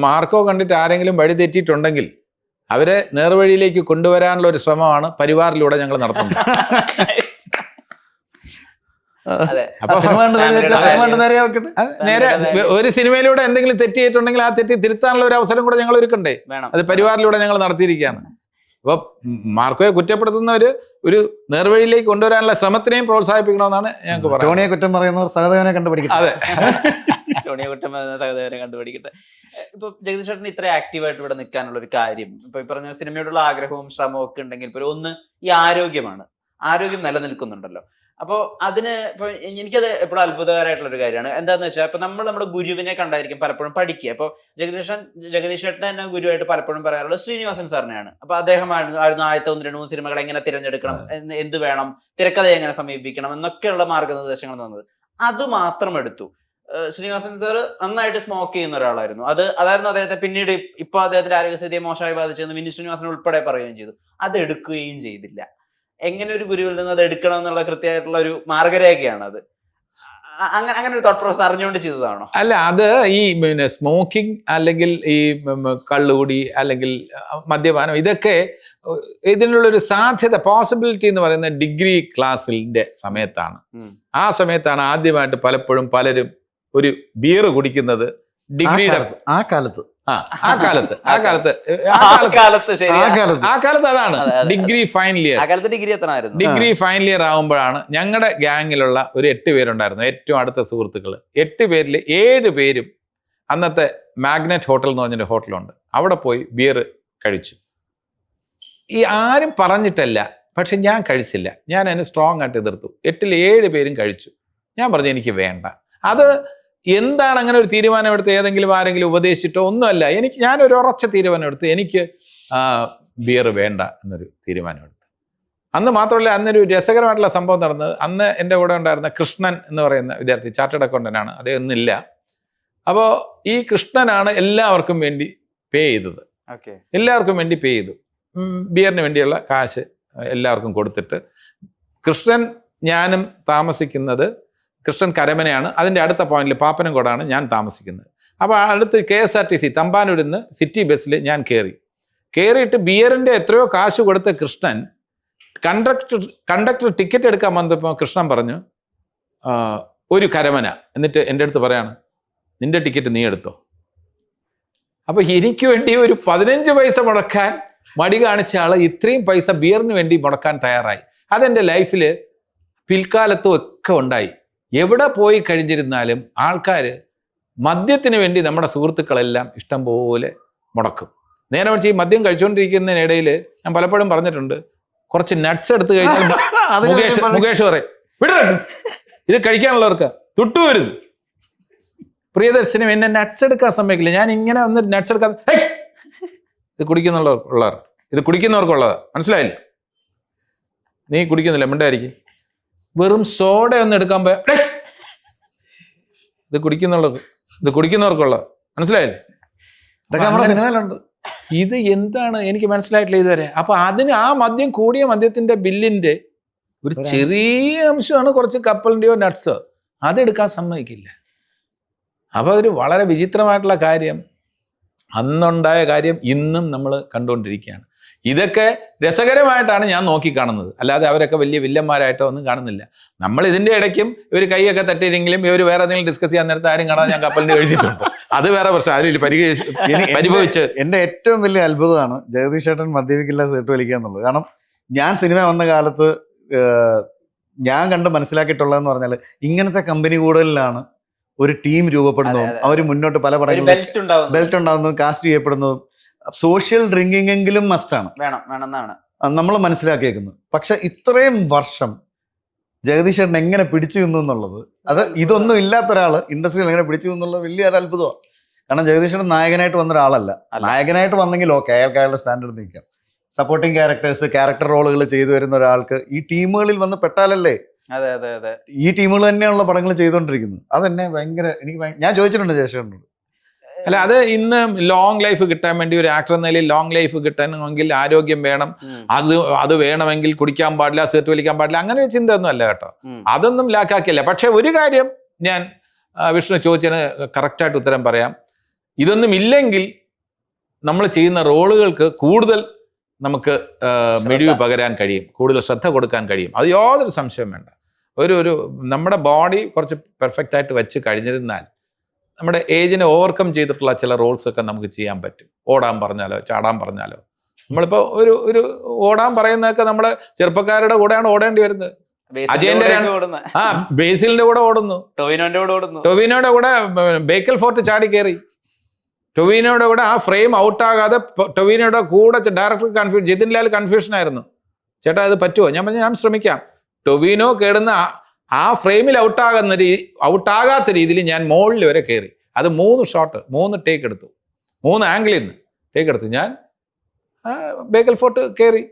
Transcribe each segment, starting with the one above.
Marco കണ്ടിട്ട് ആരെങ്കിലും വഴി തെറ്റിയിട്ടുണ്ടെങ്കിൽ അവരെ നേർവഴിയിലേക്ക് കൊണ്ടുവരാനുള്ള ഒരു ശ്രമമാണ് പരിവാറിലൂടെ ഞങ്ങൾ നടത്തുന്നത്. നേരെ ഒരു സിനിമയിലൂടെ എന്തെങ്കിലും തെറ്റ് ചെയ്തിട്ടുണ്ടെങ്കിൽ ആ തെറ്റ് തിരുത്താനുള്ള ഒരു അവസരം കൂടെ ഞങ്ങൾ ഒരുക്കണ്ടേ? അത് പരിവാറിലൂടെ ഞങ്ങൾ നടത്തിയിരിക്കുകയാണ്. അപ്പൊ മാർക്കോയെ കുറ്റപ്പെടുത്തുന്നവര് ഒരു നേർവഴിയിലേക്ക് കൊണ്ടുവരാനുള്ള ശ്രമത്തിനെയും പ്രോത്സാഹിപ്പിക്കണമെന്നാണ് ഞങ്ങൾക്ക് പറയുന്നത്. ടോണിയെ കുറ്റം പറയുന്നവർ സഹദേവനെ കണ്ടുപിടിക്കട്ടെ. അതെ, ടോണിയെ കുറ്റം പറയുന്ന സഹദേവനെ കണ്ടുപിടിക്കട്ടെ. ഇപ്പൊ ജഗദീഷ് ചേട്ടന് ഇത്ര ആക്റ്റീവായിട്ട് ഇവിടെ നിൽക്കാനുള്ള ഒരു കാര്യം, ഇപ്പൊ ഈ പറഞ്ഞ സിനിമയോടുള്ള ആഗ്രഹവും ശ്രമവും ഒക്കെ ഉണ്ടെങ്കിൽ പോലും ഒന്ന് ഈ ആരോഗ്യമാണ്. ആരോഗ്യം നിലനിൽക്കുന്നുണ്ടല്ലോ. അപ്പോൾ അതിന് ഇപ്പൊ എനിക്കത് എപ്പോഴും അത്ഭുതകരമായിട്ടുള്ള ഒരു കാര്യമാണ്. എന്താന്ന് വെച്ചാൽ ഇപ്പൊ നമ്മൾ നമ്മുടെ ഗുരുവിനെ കണ്ടായിരിക്കും പലപ്പോഴും പഠിക്കുക. അപ്പോൾ ജഗദീഷ് ചേട്ടൻ തന്നെ ഗുരുവായിട്ട് പലപ്പോഴും പറയാറുള്ളത് ശ്രീനിവാസൻ സാറിനെയാണ്. അപ്പൊ അദ്ദേഹമായിരുന്നു ആദ്യത്തെ 1-2-3 സിനിമകൾ എങ്ങനെ തിരഞ്ഞെടുക്കണം, എന്ത് വേണം, തിരക്കഥ എങ്ങനെ സമീപിക്കണം എന്നൊക്കെയുള്ള മാർഗനിർദ്ദേശങ്ങൾ തന്നത്. അത് മാത്രം എടുത്തു. ശ്രീനിവാസൻ സാർ നന്നായിട്ട് സ്മോക്ക് ചെയ്യുന്ന ഒരാളായിരുന്നു. അതായിരുന്നു അദ്ദേഹത്തെ പിന്നീട് ഇപ്പൊ അദ്ദേഹത്തിന്റെ ആരോഗ്യസ്ഥിതിയെ മോശമായി ബാധിച്ചെന്ന് വിനീത് ശ്രീനിവാസൻ ഉൾപ്പെടെ പറയുകയും ചെയ്തു. അത് എടുക്കുകയും ചെയ്തില്ല. എങ്ങനെ ഒരു ഗുരുവിൽ നിന്ന് അത് എടുക്കണം എന്നുള്ള കൃത്യമായിട്ടുള്ള ഒരു മാർഗരേഖയാണ് അത്. അങ്ങനെ ഒരു തോട്ട് പ്രോസസ് അറിഞ്ഞുകൊണ്ട് ചെയ്തതാണോ? അല്ല, അത് ഈ സ്മോക്കിംഗ് അല്ലെങ്കിൽ ഈ കള്ളുകൂടി അല്ലെങ്കിൽ മദ്യപാനം, ഇതൊക്കെ ഇതിനുള്ളൊരു സാധ്യത, പോസിബിലിറ്റി എന്ന് പറയുന്നത് ഡിഗ്രി ക്ലാസ്സിന്റെ സമയത്താണ്. ആ സമയത്താണ് ആദ്യമായിട്ട് പലപ്പോഴും പലരും ഒരു ബിയർ കുടിക്കുന്നത്. ഡിഗ്രിയുടെ ആ കാലത്ത് അതാണ് degree final year. Degree final year ആകുമ്പോഴാണ് ഞങ്ങളുടെ ഗ്യാങ്ങിലുള്ള ഒരു 8 പേരുണ്ടായിരുന്നു, ഏറ്റവും അടുത്ത സുഹൃത്തുക്കൾ. 8 പേരിൽ 7 പേരും അന്നത്തെ മാഗ്നറ്റ് ഹോട്ടൽ എന്ന് പറഞ്ഞൊരു ഹോട്ടലുണ്ട്, അവിടെ പോയി ബിയർ കഴിച്ചു. ഈ ആരും പറഞ്ഞിട്ടല്ല, പക്ഷെ ഞാൻ കഴിച്ചില്ല. ഞാൻ അതിന് സ്ട്രോങ് ആയിട്ട് എതിർത്തു. 8ൽ 7 പേരും കഴിച്ചു. ഞാൻ പറഞ്ഞു എനിക്ക് വേണ്ട. അത് എന്താണ് അങ്ങനെ ഒരു തീരുമാനമെടുത്ത് ഏതെങ്കിലും ആരെങ്കിലും ഉപദേശിച്ചിട്ടോ ഒന്നുമല്ല. ഞാനൊരു ഉറച്ച തീരുമാനമെടുത്ത് എനിക്ക് ബിയർ വേണ്ട എന്നൊരു തീരുമാനമെടുത്തു. അന്ന് മാത്രമല്ല, അന്നൊരു രസകരമായിട്ടുള്ള സംഭവം നടന്നത്. അന്ന് എൻ്റെ കൂടെ ഉണ്ടായിരുന്ന കൃഷ്ണൻ എന്ന് പറയുന്ന വിദ്യാർത്ഥി, ചാർട്ടേഡ് അക്കൗണ്ടൻ്റാണ്, അദ്ദേഹം ഒന്നില്ല. അപ്പോൾ ഈ കൃഷ്ണനാണ് എല്ലാവർക്കും വേണ്ടി പേ ചെയ്തത്. എല്ലാവർക്കും വേണ്ടി പേ ചെയ്തു. ബിയറിന് വേണ്ടിയുള്ള കാശ് എല്ലാവർക്കും കൊടുത്തിട്ട് കൃഷ്ണൻ, ഞാനും താമസിക്കുന്നത് കൃഷ്ണൻ കരമനയാണ്, അതിൻ്റെ അടുത്ത പോയിന്റിൽ പാപ്പനംകോടാണ് ഞാൻ താമസിക്കുന്നത്. അപ്പോൾ അടുത്ത് KSRTC തമ്പാനൂരിൽ നിന്ന് സിറ്റി ബസ്സിൽ ഞാൻ കയറിയിട്ട് ബിയറിൻ്റെ എത്രയോ കാശ് കൊടുത്ത കൃഷ്ണൻ കണ്ടക്ടർ ടിക്കറ്റ് എടുക്കാൻ വന്നപ്പോൾ കൃഷ്ണൻ പറഞ്ഞു ഒരു കരമന. എന്നിട്ട് എൻ്റെ അടുത്ത് പറയാണ്, നിന്റെ ടിക്കറ്റ് നീ എടുത്തോ. അപ്പോൾ എനിക്ക് വേണ്ടി ഒരു 15 പൈസ മുടക്കാൻ മടി കാണിച്ച ആൾ ഇത്രയും പൈസ ബിയറിന് വേണ്ടി മുടക്കാൻ തയ്യാറായി. അതെൻ്റെ ലൈഫിൽ പിൽക്കാലത്തും ഒക്കെ ഉണ്ടായി. എവിടെ പോയി കഴിഞ്ഞിരുന്നാലും ആൾക്കാർ മദ്യത്തിന് വേണ്ടി നമ്മുടെ സുഹൃത്തുക്കളെല്ലാം ഇഷ്ടം പോലെ മുടക്കും. നേരെ മറിച്ച് ഈ മദ്യം കഴിച്ചുകൊണ്ടിരിക്കുന്നതിനിടയിൽ ഞാൻ പലപ്പോഴും പറഞ്ഞിട്ടുണ്ട്, കുറച്ച് നട്ട്സ് എടുത്ത് കഴിഞ്ഞാൽ മുകേഷ് പറയും, ഇത് കഴിക്കാനുള്ളവർക്ക് തൊട്ടുവരുത്. പ്രിയദർശനം എന്നെ നട്ട്സ് എടുക്കാൻ സമ്മതിക്കില്ല. ഞാൻ ഇങ്ങനെ ഒന്ന് നട്ട്സ് എടുക്കാതെ, ഇത് കുടിക്കുന്നവർക്കുള്ളതാ, മനസ്സിലായില്ല? നീ കുടിക്കുന്നില്ല, മിണ്ടായിരിക്കും. വെറും സോഡ ഒന്ന് എടുക്കാൻ പോയ ഇത് കുടിക്കുന്നവർക്കുള്ളത്, മനസ്സിലായില്ലേ? ഇതൊക്കെ നമ്മുടെ സിനിമയിലുണ്ട്. ഇത് എന്താണ് എനിക്ക് മനസ്സിലായിട്ടില്ല ഇതുവരെ. അപ്പൊ അതിന് ആ മദ്യം, കൂടിയ മദ്യത്തിന്റെ ബില്ലിന്റെ ഒരു ചെറിയ അംശമാണ് കുറച്ച് കപ്പലിന്റെയോ നട്ട്സോ, അതെടുക്കാൻ സമ്മതിക്കില്ല. അപ്പൊ അതൊരു വളരെ വിചിത്രമായിട്ടുള്ള കാര്യം, അന്നുണ്ടായ കാര്യം ഇന്നും നമ്മൾ കണ്ടുകൊണ്ടിരിക്കുകയാണ്. ഇതൊക്കെ രസകരമായിട്ടാണ് ഞാൻ നോക്കിക്കാണുന്നത്, അല്ലാതെ അവരൊക്കെ വലിയ വില്ലന്മാരായിട്ടോ ഒന്നും കാണുന്നില്ല. നമ്മൾ ഇതിൻ്റെ ഇടയ്ക്കും ഇവർ കൈയൊക്കെ തട്ടിയില്ലെങ്കിലും ഇവർ വേറെ എന്തെങ്കിലും ഡിസ്കസ് ചെയ്യാൻ നേരത്തെ ആരും കാണാതെ ഞാൻ കപ്പലിൻ്റെ കഴിച്ചിട്ടുണ്ട്. അത് വേറെ പ്രശ്നം. അതിൽ പരിഭവിച്ച് എൻ്റെ ഏറ്റവും വലിയ അത്ഭുതമാണ് ജഗദീഷ് ചേട്ടൻ മദ്യപിക്കില്ല, സീട്ട് വലിക്കുക എന്നുള്ളത്. കാരണം ഞാൻ സിനിമ വന്ന കാലത്ത് ഞാൻ കണ്ട് മനസ്സിലാക്കിയിട്ടുള്ളതെന്ന് പറഞ്ഞാൽ, ഇങ്ങനത്തെ കമ്പനി കൂടുതലാണ് ഒരു ടീം രൂപപ്പെടുന്നതും അവർ മുന്നോട്ട് പല പടങ്ങളും ബെൽറ്റ് ഉണ്ടാകുന്നതും കാസ്റ്റ് ചെയ്യപ്പെടുന്നതും സോഷ്യൽ ഡ്രിങ്കിങ് എങ്കിലും മസ്റ്റാണ്, വേണമെന്നാണ് നമ്മൾ മനസ്സിലാക്കിയേക്കുന്നത്. പക്ഷെ ഇത്രയും വർഷം ജഗദീഷ് ചേട്ടൻ എങ്ങനെ പിടിച്ചു നിന്നു എന്നുള്ളത്, അത് ഇതൊന്നും ഇല്ലാത്ത ഒരാൾ ഇൻഡസ്ട്രിയിൽ എങ്ങനെ പിടിച്ചു എന്നുള്ളത് വലിയൊരു അത്ഭുതമാണ്. കാരണം ജഗദീഷ് ചേട്ടൻ നായകനായിട്ട് വന്ന ഒരാളല്ല. നായകനായിട്ട് വന്നെങ്കിൽ ഓക്കെ, അയാൾക്ക് സ്റ്റാൻഡേർഡ് നിൽക്കാം. സപ്പോർട്ടിങ് ക്യാരക്ടർ റോളുകൾ ചെയ്തു വരുന്ന ഒരാൾക്ക് ഈ ടീമുകളിൽ വന്ന് പെട്ടാലല്ലേ ഈ ടീമുകൾ തന്നെയുള്ള പടങ്ങൾ ചെയ്തുകൊണ്ടിരിക്കുന്നത്. അതെന്നെ ഭയങ്കര ഞാൻ ചോദിച്ചിട്ടുണ്ട് ജഗദീഷ്. അല്ല, അത് ഇന്ന് ലോങ് ലൈഫ് കിട്ടാൻ വേണ്ടി, ഒരു ആക്ടർ എന്ന നിലയിൽ ലോങ് ലൈഫ് കിട്ടണമെങ്കിൽ ആരോഗ്യം വേണം, അത് വേണമെങ്കിൽ കുടിക്കാൻ പാടില്ല, സിഗരറ്റ് വലിക്കാൻ പാടില്ല, അങ്ങനെ ഒരു ചിന്ത ഒന്നും അല്ല കേട്ടോ. അതൊന്നും ലാക്കാക്കിയല്ല. പക്ഷെ ഒരു കാര്യം ഞാൻ വിഷ്ണു ചോദിച്ചതിന് കറക്റ്റായിട്ട് ഉത്തരം പറയാം. ഇതൊന്നും ഇല്ലെങ്കിൽ നമ്മൾ ചെയ്യുന്ന റോളുകൾക്ക് കൂടുതൽ നമുക്ക് മിഴിവ് പകരാൻ കഴിയും, കൂടുതൽ ശ്രദ്ധ കൊടുക്കാൻ കഴിയും. അത് യാതൊരു സംശയം വേണ്ട. ഒരു നമ്മുടെ ബോഡി കുറച്ച് പെർഫെക്റ്റ് ആയിട്ട് വെച്ച് കഴിഞ്ഞിരുന്നാൽ നമ്മുടെ ഏജിനെ ഓവർകം ചെയ്തിട്ടുള്ള ചില റോൾസൊക്കെ നമുക്ക് ചെയ്യാൻ പറ്റും. ഓടാൻ പറഞ്ഞാലോ ചാടാൻ പറഞ്ഞാലോ. നമ്മളിപ്പോൾ ഒരു ഓടാൻ പറയുന്നതൊക്കെ നമ്മൾ ചെറുപ്പക്കാരുടെ കൂടെയാണ് ഓടേണ്ടി വരുന്നത്. അജയന്റെ ബേസിലിന്റെ കൂടെ ഓടുന്നു, ടൊവിനോയുടെ കൂടെ ബേക്കൽ ഫോർട്ട് ചാടി കയറി, ടൊവിനോയുടെ കൂടെ ആ ഫ്രെയിം ഔട്ടാകാതെ ടൊവിനോയുടെ കൂടെ director confusion, Jithin Lal confusion ആയിരുന്നു, ചേട്ടാ അത് പറ്റുമോ? ഞാൻ ശ്രമിക്കാം. ടൊവിനോ കേടുന്ന ആ ഫ്രെയിമിൽ ഔട്ടാകാത്ത രീതിയിൽ ഞാൻ മുകളിൽ വരെ കയറി. അത് 3 ഷോട്ട് 3 ടേക്ക് എടുത്തു, 3 ആംഗിളിൽ നിന്ന് ടേക്ക് എടുത്തു. ഞാൻ ബേക്കൽ ഫോർട്ട് കയറി.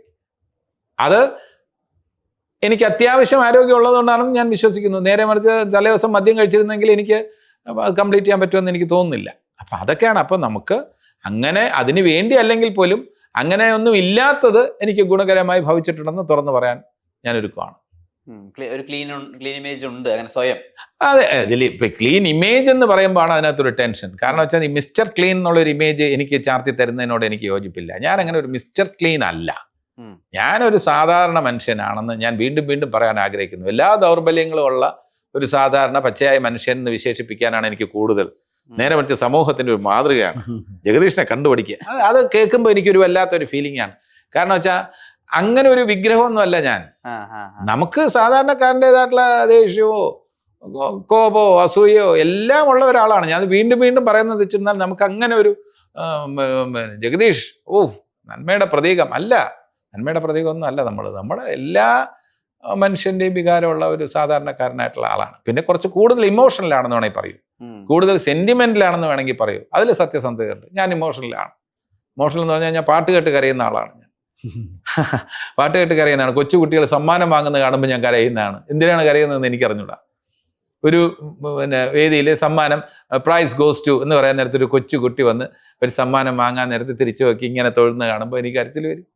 അത് എനിക്ക് അത്യാവശ്യം ആരോഗ്യം ഉള്ളതുകൊണ്ടാണെന്ന് ഞാൻ വിശ്വസിക്കുന്നു. നേരെ മറിച്ച് തലേദിവസം മദ്യം കഴിച്ചിരുന്നെങ്കിൽ എനിക്ക് കംപ്ലീറ്റ് ചെയ്യാൻ പറ്റുമെന്ന് എനിക്ക് തോന്നുന്നില്ല. അപ്പം അതൊക്കെയാണ്. അപ്പം നമുക്ക് അങ്ങനെ അതിന് വേണ്ടി അല്ലെങ്കിൽ പോലും അങ്ങനെ ഒന്നും ഇല്ലാത്തത് എനിക്ക് ഗുണകരമായി ഭവിച്ചിട്ടുണ്ടെന്ന് തുറന്നു പറയാൻ ഞാൻ ഒരുക്കമാണ്. ഒരു ക്ലീൻ ഇമേജ് ഉണ്ട് അങ്ങനെ സ്വയം. അതെ, ഇതിൽ ഇപ്പം ക്ലീൻ ഇമേജ് എന്ന് പറയുമ്പോഴാണ് അതിനകത്തൊരു ടെൻഷൻ. കാരണം വെച്ചാൽ ഈ മിസ്റ്റർ ക്ലീൻ എന്നുള്ളൊരു ഇമേജ് എനിക്ക് ചാർത്തി തരുന്നതിനോട് എനിക്ക് യോജിപ്പില്ല. ഞാൻ അങ്ങനെ ഒരു മിസ്റ്റർ ക്ലീൻ അല്ല. ഞാനൊരു സാധാരണ മനുഷ്യനാണെന്ന് ഞാൻ വീണ്ടും വീണ്ടും പറയാൻ ആഗ്രഹിക്കുന്നു. എല്ലാ ദൗർബല്യങ്ങളും ഉള്ള ഒരു സാധാരണ പച്ചയായ മനുഷ്യൻ എന്ന് വിശേഷിപ്പിക്കാനാണ് എനിക്ക് കൂടുതൽ. നേരെ മറിച്ച് സമൂഹത്തിന്റെ ഒരു മാതൃകയാണ്. ജഗദീഷിനെ കണ്ടുപിടിക്കുക, അത് കേൾക്കുമ്പോൾ എനിക്കൊരു വല്ലാത്തൊരു ഫീലിംഗ് ആണ്. കാരണം വെച്ചാൽ അങ്ങനെ ഒരു വിഗ്രഹമൊന്നുമല്ല ഞാൻ. നമുക്ക് സാധാരണക്കാരൻ്റെതായിട്ടുള്ള ദേഷ്യമോ കോപോ അസൂയയോ എല്ലാം ഉള്ള ഒരാളാണ് ഞാൻ. വീണ്ടും വീണ്ടും പറയുന്നത് വെച്ചിരുന്നാൽ നമുക്ക് അങ്ങനെ ഒരു ജഗദീഷ് നന്മയുടെ പ്രതീകം അല്ല, നന്മയുടെ പ്രതീകമൊന്നും അല്ല. നമ്മുടെ എല്ലാ മനുഷ്യന്റെയും വികാരമുള്ള ഒരു സാധാരണക്കാരനായിട്ടുള്ള ആളാണ്. പിന്നെ കുറച്ച് കൂടുതൽ ഇമോഷണലാണെന്ന് വേണമെങ്കിൽ പറയൂ, കൂടുതൽ സെന്റിമെന്റലാണെന്ന് വേണമെങ്കിൽ പറയൂ. അതിൽ സത്യസന്ധതയുണ്ട്. ഞാൻ ഇമോഷണലാണ്. ഇമോഷണൽ എന്ന് പറഞ്ഞാൽ ഞാൻ പാട്ട് കേട്ട് കരയുന്ന ആളാണ്. ഞാൻ പാട്ട് കേട്ട് കരയുന്നതാണ്. കൊച്ചു കുട്ടികൾ സമ്മാനം വാങ്ങുന്നത് കാണുമ്പോൾ ഞാൻ കരയുന്നതാണ്. എന്തിനാണ് കരയുന്നതെന്ന് എനിക്കറിഞ്ഞൂടാ. ഒരു വേദിയിൽ സമ്മാനം പ്രൈസ് ഗോസ് ടു എന്ന് പറയാൻ നേരത്തെ ഒരു കൊച്ചു കുട്ടി വന്ന് ഒരു സമ്മാനം വാങ്ങാൻ നേരത്തെ തിരിച്ചു നോക്കി ഇങ്ങനെ തൊഴുന്ന കാണുമ്പോൾ എനിക്ക് കരച്ചിൽ വരും.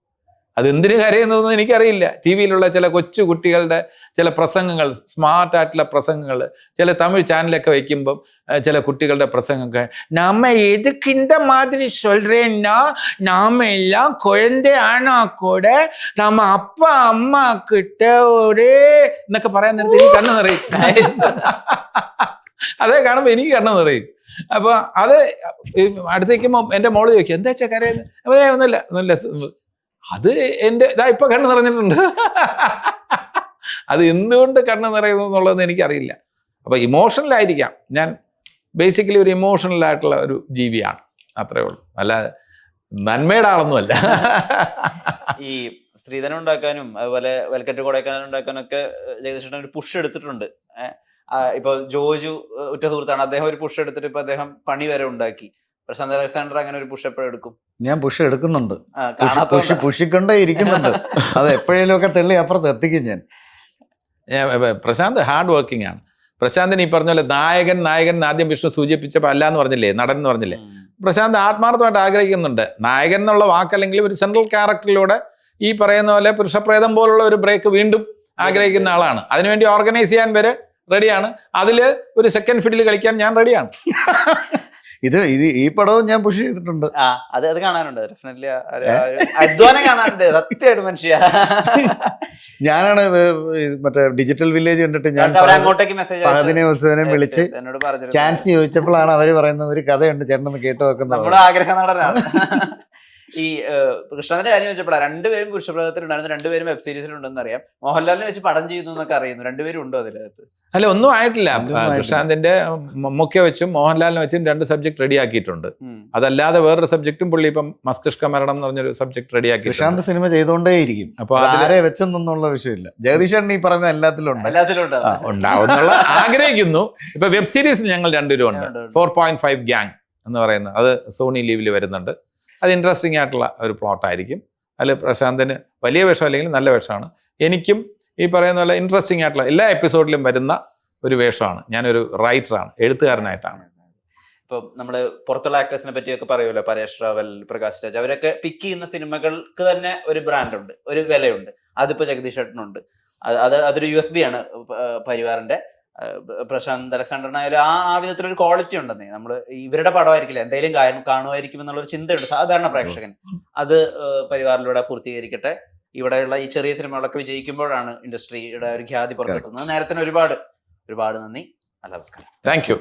അതെന്തിനു കരയുന്നതെന്ന് എനിക്കറിയില്ല. ടി വിയിലുള്ള ചില കൊച്ചു കുട്ടികളുടെ ചില പ്രസംഗങ്ങൾ, സ്മാർട്ടായിട്ടുള്ള പ്രസംഗങ്ങൾ, ചില തമിഴ് ചാനലൊക്കെ വയ്ക്കുമ്പം ചില കുട്ടികളുടെ പ്രസംഗമൊക്കെ നമ്മ എതുക്ക് இந்த மாதிரி சொல்றேன்னா நாம எல்லாம் குழந்தையானா கூட நம்ம அப்பா அம்மா கிட்ட ஒரே എന്നൊക്കെ പറയാൻ നേരത്തെ എനിക്ക് കണ്ണു നിറയും. അതേ കാണുമ്പോൾ എനിക്ക് കണ്ണു നിറയും. അപ്പൊ അത് അടുത്തേക്ക് എൻ്റെ മോള് ചോദിക്കും എന്താ വെച്ചാൽ കരയുന്നത്? ഒന്നുമില്ല. അത് ഇപ്പൊ കണ്ണ് നിറഞ്ഞിട്ടുണ്ട്. അത് എന്തുകൊണ്ട് കണ്ണ് നിറയുന്നു എന്നുള്ളതെന്ന് എനിക്കറിയില്ല. അപ്പൊ ഇമോഷണലായിരിക്കാം. ഞാൻ ബേസിക്കലി ഒരു ഇമോഷണൽ ആയിട്ടുള്ള ഒരു ജീവിയാണ്, അത്രേ ഉള്ളൂ. അല്ല നന്മയുടെ ആളൊന്നുമല്ല. ഈ സ്ത്രീധനം ഉണ്ടാക്കാനും അതുപോലെ വെൽക്കറ്റ് കൊടൈക്കനാൽ ഉണ്ടാക്കാനും ഒക്കെ ജഗദീഷ് ഒരു പുഷ് എടുത്തിട്ടുണ്ട്. ഇപ്പൊ ജോജു ഉറ്റ സുഹൃത്താണ്, അദ്ദേഹം ഒരു പുഷ് എടുത്തിട്ട് ഇപ്പൊ അദ്ദേഹം പണി വരെ ഉണ്ടാക്കി. പ്രശാന്ത് അലക്സാണ്ടർ അങ്ങനെ ഒരു പുഷ് എപ്പോഴും എടുക്കും? ഞാൻ പുഷ് എടുക്കുന്നുണ്ട്, പുഷിക്കൊണ്ടേ ഇരിക്കുന്നുണ്ട്. അത് എപ്പോഴേലും ഒക്കെ തെള്ളി അപ്പുറത്ത് എത്തിക്കും ഞാൻ. പ്രശാന്ത് ഹാർഡ് വർക്കിംഗ് ആണ്. പ്രശാന്തിന് ഈ പറഞ്ഞ പോലെ നായകൻ ആദ്യം വിഷ്ണു സൂചിപ്പിച്ചപ്പോൾ അല്ല എന്ന് പറഞ്ഞില്ലേ, നടൻ എന്ന് പറഞ്ഞില്ലേ. പ്രശാന്ത് ആത്മാർത്ഥമായിട്ട് ആഗ്രഹിക്കുന്നുണ്ട്. നായകൻ എന്നുള്ള വാക്കല്ലെങ്കിലും ഒരു സെൻട്രൽ ക്യാരക്ടറിലൂടെ ഈ പറയുന്ന പോലെ പുരുഷപ്രേതം പോലുള്ള ഒരു ബ്രേക്ക് വീണ്ടും ആഗ്രഹിക്കുന്ന ആളാണ്. അതിനുവേണ്ടി ഓർഗനൈസ് ചെയ്യാൻ വരെ റെഡിയാണ്. അതിൽ ഒരു സെക്കൻഡ് ഫിഡിൽ കളിക്കാൻ ഞാൻ റെഡിയാണ്. ഇത് ഈ പടവും ഞാൻ പുഷ് ചെയ്തിട്ടുണ്ട്. അത് കാണാനുണ്ട്, ഡെഫിനറ്റ്ലി അധ്വാനം കാണാനുണ്ട്. സത്യമായിട്ട് മനുഷ്യ ഞാനാണ് മറ്റേ ഡിജിറ്റൽ വില്ലേജ് കണ്ടിട്ട് ഞാൻ ഫഹദിനെ ഉത്സവനെ വിളിച്ച് ചാൻസ് ചോദിച്ചപ്പോഴാണ് അവര് പറയുന്ന ഒരു കഥയുണ്ട് ചേട്ടനൊന്ന് കേട്ടു വെക്കുന്നത്. നമ്മുടെ ആഗ്രഹ നടനാണ്. ഈ കൃഷ്ണന്റെ കാര്യം വെച്ചപ്പോഴാണ് രണ്ടുപേരും പുരുഷപ്രേതത്തിലുണ്ടായിരുന്നു, രണ്ടുപേരും വെബ് സീരീസിലുണ്ടെന്ന് അറിയാം. മോഹൻലാലിനെ വെച്ച് പടം ചെയ്യുന്നു എന്നൊക്കെ അറിയുന്നു. രണ്ടുപേരും ഉണ്ടോ അതിനകത്ത്? അല്ല, ഒന്നും ആയിട്ടില്ല. കൃഷ്ണാന്തിന്റെ മുഖ്യ വെച്ചും മോഹൻലാലിനെ വെച്ചും 2 സബ്ജക്ട് റെഡിയാക്കിയിട്ടുണ്ട്. അതല്ലാതെ വേറൊരു സബ്ജക്റ്റും പുള്ളി ഇപ്പം മസ്തിഷ്ക മരണം എന്ന് പറഞ്ഞൊരു സബ്ജക്ട് റെഡിയാക്കി. കൃഷ്ണാന്ത് സിനിമ ചെയ്തുകൊണ്ടേയിരിക്കും. അപ്പൊ ആരെ വെച്ചെന്നുള്ള വിഷയമില്ല. ജഗദീശൻ ഈ പറഞ്ഞ എല്ലാത്തിലും ഉണ്ടാവുന്നുള്ള ആഗ്രഹിക്കുന്നു. ഇപ്പൊ വെബ് സീരീസ് ഞങ്ങൾ 2 ഉണ്ട്. 4.5 ഗ്യാങ് എന്ന് പറയുന്നത്, അത് സോണി ലീവിൽ വരുന്നുണ്ട്. അത് ഇൻട്രസ്റ്റിംഗ് ആയിട്ടുള്ള ഒരു പ്ലോട്ടായിരിക്കും. അതിൽ പ്രശാന്തിന് വലിയ വേഷം അല്ലെങ്കിൽ നല്ല വേഷമാണ്. എനിക്കും ഈ പറയുന്ന പോലെ ഇൻട്രസ്റ്റിംഗ് ആയിട്ടുള്ള എല്ലാ എപ്പിസോഡിലും വരുന്ന ഒരു വേഷമാണ്. ഞാനൊരു റൈറ്ററാണ്, എഴുത്തുകാരനായിട്ടാണ്. ഇപ്പം നമ്മള് പുറത്തുള്ള ആക്ടേഴ്സിനെ പറ്റിയൊക്കെ പറയുമല്ലോ, പരേഷ് റാവൽ, പ്രകാശ് രാജ്, അവരൊക്കെ പിക്ക് ചെയ്യുന്ന സിനിമകൾക്ക് തന്നെ ഒരു ബ്രാൻഡുണ്ട്, ഒരു വിലയുണ്ട്. അതിപ്പോ ജഗദീഷ് ചേട്ടനുണ്ട്. അതൊരു USB ആണ് പരിവാറിന്റെ. പ്രശാന്ത് അലക്സാണ്ടറിനായാലും ആ വിധത്തിലൊരു ക്വാളിറ്റി ഉണ്ടെന്നേ. നമ്മൾ ഇവരുടെ പടമായിരിക്കില്ല, എന്തെങ്കിലും കാണുമായിരിക്കും എന്നുള്ളൊരു ചിന്തയുണ്ട് സാധാരണ പ്രേക്ഷകൻ. അത് പരിവാറിലൂടെ പൂർത്തീകരിക്കട്ടെ. ഇവിടെയുള്ള ഈ ചെറിയ സിനിമകളൊക്കെ വിജയിക്കുമ്പോഴാണ് ഇൻഡസ്ട്രിയുടെ ഒരു ഖ്യാതി പുറത്തെത്തുന്നത്. നേരത്തിന് ഒരുപാട് നന്ദി. നല്ല നമസ്കാരം. Thank you.